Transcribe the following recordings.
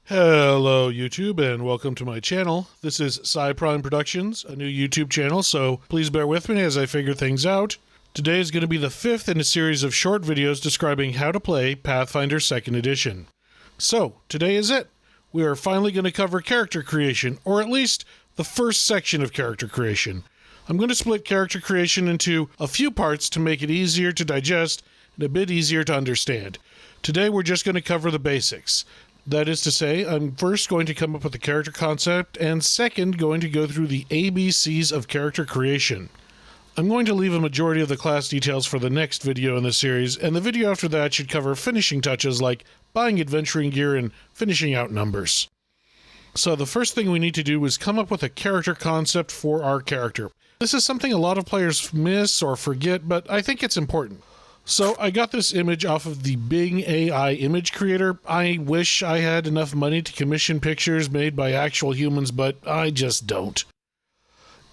Hello YouTube and welcome to my channel. This is Prime Productions, a new YouTube channel, so please bear with me as I figure things out. Today is going to be the fifth in a series of short videos describing how to play Pathfinder 2nd Edition. So, today is it. We are finally going to cover character creation, or at least the first section of character creation. I'm going to split character creation into a few parts to make it easier to digest and a bit easier to understand. Today we're just going to cover the basics. That is to say, I'm first going to come up with a character concept, and second, going to go through the ABCs of character creation. I'm going to leave a majority of the class details for the next video in the series, and the video after that should cover finishing touches like buying adventuring gear and finishing out numbers. So the first thing we need to do is come up with a character concept for our character. This is something a lot of players miss or forget, but I think it's important. So I got this image off of the Bing AI image creator. I wish I had enough money to commission pictures made by actual humans, but I just don't.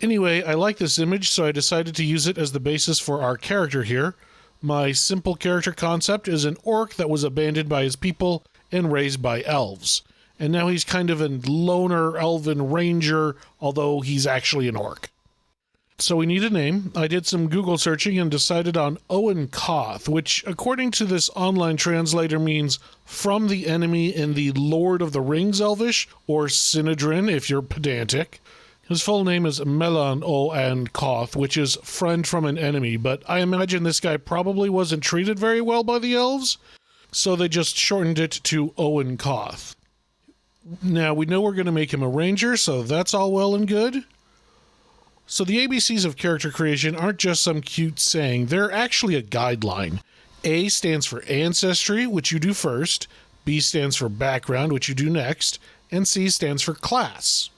Anyway, I like this image, so I decided to use it as the basis for our character here. My simple character concept is an orc that was abandoned by his people and raised by elves. And now he's kind of a loner elven ranger, although he's actually an orc. So we need a name. I did some Google searching and decided on Owen Koth, which according to this online translator means from the enemy in the Lord of the Rings Elvish, or Sinedrin if you're pedantic. His full name is Melon Owen Koth, which is friend from an enemy, but I imagine this guy probably wasn't treated very well by the elves, so they just shortened it to Owen Koth. Now we know we're going to make him a ranger, so that's all well and good. So the ABCs of character creation aren't just some cute saying, they're actually a guideline. A stands for ancestry, which you do first, B stands for background, which you do next, and C stands for class.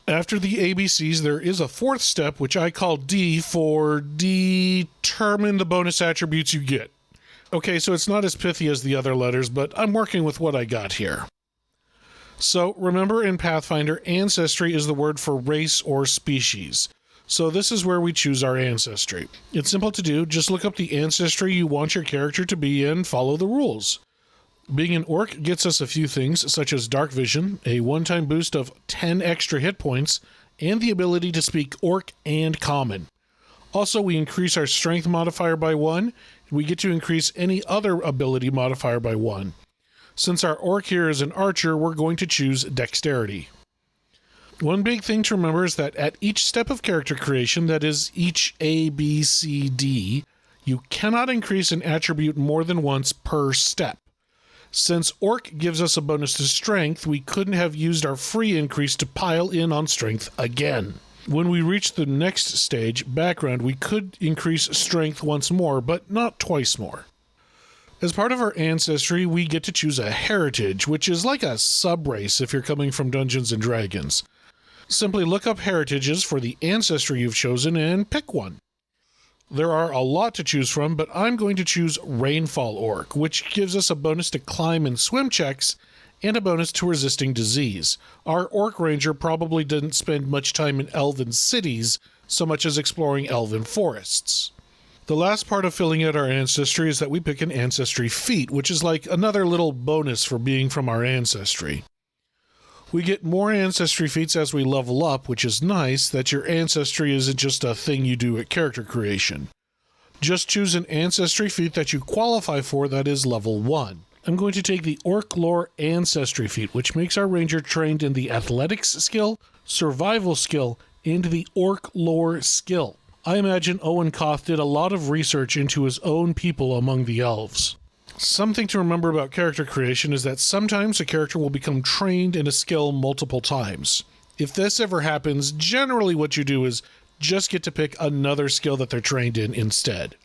After the ABCs, there is a fourth step, which I call D for determine the bonus attributes you get. Okay, so it's not as pithy as the other letters, but I'm working with what I got here. So remember, in Pathfinder, ancestry is the word for race or species. So this is where we choose our ancestry. It's simple to do. Just look up the ancestry you want your character to be and follow the rules. Being an orc gets us a few things, such as dark vision, a one-time boost of 10 extra hit points, and the ability to speak orc and common. Also, we increase our strength modifier by 1, and we get to increase any other ability modifier by 1. Since our orc here is an archer, we're going to choose dexterity. One big thing to remember is that at each step of character creation, that is each A, B, C, D, you cannot increase an attribute more than once per step. Since orc gives us a bonus to strength, we couldn't have used our free increase to pile in on strength again. When we reach the next stage, background, we could increase strength once more, but not twice more. As part of our ancestry, we get to choose a heritage, which is like a sub-race if you're coming from Dungeons & Dragons. Simply look up heritages for the ancestry you've chosen and pick one. There are a lot to choose from, but I'm going to choose Rainfall Orc, which gives us a bonus to climb and swim checks and a bonus to resisting disease. Our Orc Ranger probably didn't spend much time in elven cities so much as exploring elven forests. The last part of filling out our ancestry is that we pick an ancestry feat, which is like another little bonus for being from our ancestry. We get more ancestry feats as we level up, which is nice that your ancestry isn't just a thing you do at character creation. Just choose an ancestry feat that you qualify for that is level 1. I'm going to take the Orc Lore Ancestry feat, which makes our ranger trained in the Athletics skill, Survival skill, and the Orc Lore skill. I imagine Owen Koth did a lot of research into his own people among the elves. Something to remember about character creation is that sometimes a character will become trained in a skill multiple times. If this ever happens, generally what you do is just get to pick another skill that they're trained in instead.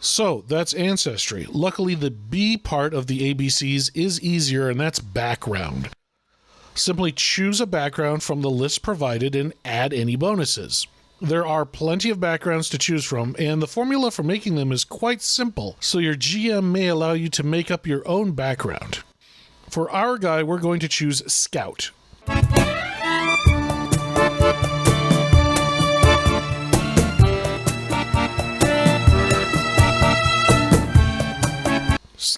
So, that's ancestry. Luckily, the B part of the ABCs is easier, and that's background. Simply choose a background from the list provided and add any bonuses. There are plenty of backgrounds to choose from, and the formula for making them is quite simple, so your GM may allow you to make up your own background. For our guy, we're going to choose Scout.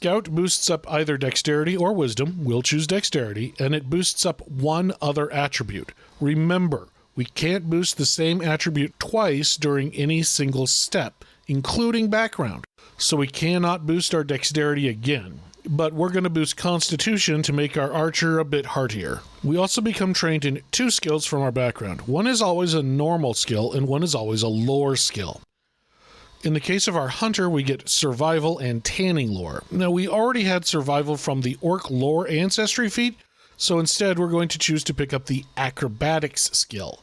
Scout boosts up either Dexterity or Wisdom. We'll choose Dexterity, and it boosts up one other attribute. Remember, we can't boost the same attribute twice during any single step, including background. So we cannot boost our Dexterity again. But we're going to boost Constitution to make our archer a bit heartier. We also become trained in 2 skills from our background. One is always a normal skill, and one is always a lore skill. In the case of our hunter, we get survival and tanning lore. Now, we already had survival from the orc lore ancestry feat, so instead we're going to choose to pick up the acrobatics skill.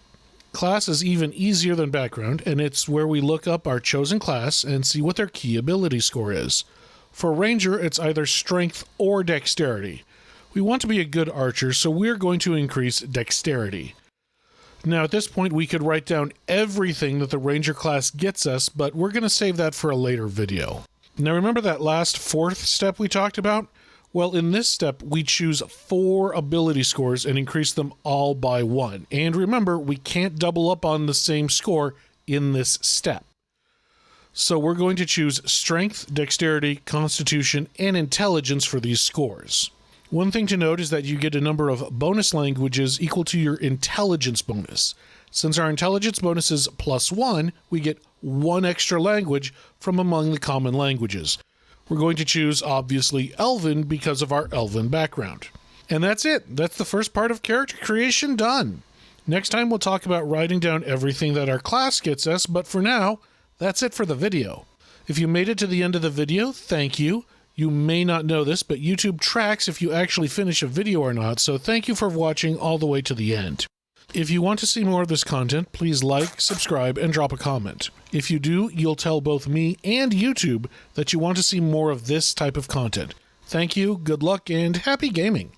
Class is even easier than background, and it's where we look up our chosen class and see what their key ability score is. For Ranger, it's either Strength or Dexterity. We want to be a good archer, so we're going to increase Dexterity. Now, at this point, we could write down everything that the Ranger class gets us, but we're going to save that for a later video. Now, remember that last 4th step we talked about? Well, in this step, we choose 4 ability scores and increase them all by 1. And remember, we can't double up on the same score in this step. So we're going to choose Strength, Dexterity, Constitution, and Intelligence for these scores. One thing to note is that you get a number of bonus languages equal to your intelligence bonus. Since our intelligence bonus is +1, we get 1 extra language from among the common languages. We're going to choose, obviously, Elven because of our Elven background. And that's it. That's the first part of character creation done. Next time we'll talk about writing down everything that our class gets us, but for now, that's it for the video. If you made it to the end of the video, thank you. You may not know this, but YouTube tracks if you actually finish a video or not, so thank you for watching all the way to the end. If you want to see more of this content, please like, subscribe, and drop a comment. If you do, you'll tell both me and YouTube that you want to see more of this type of content. Thank you, good luck, and happy gaming!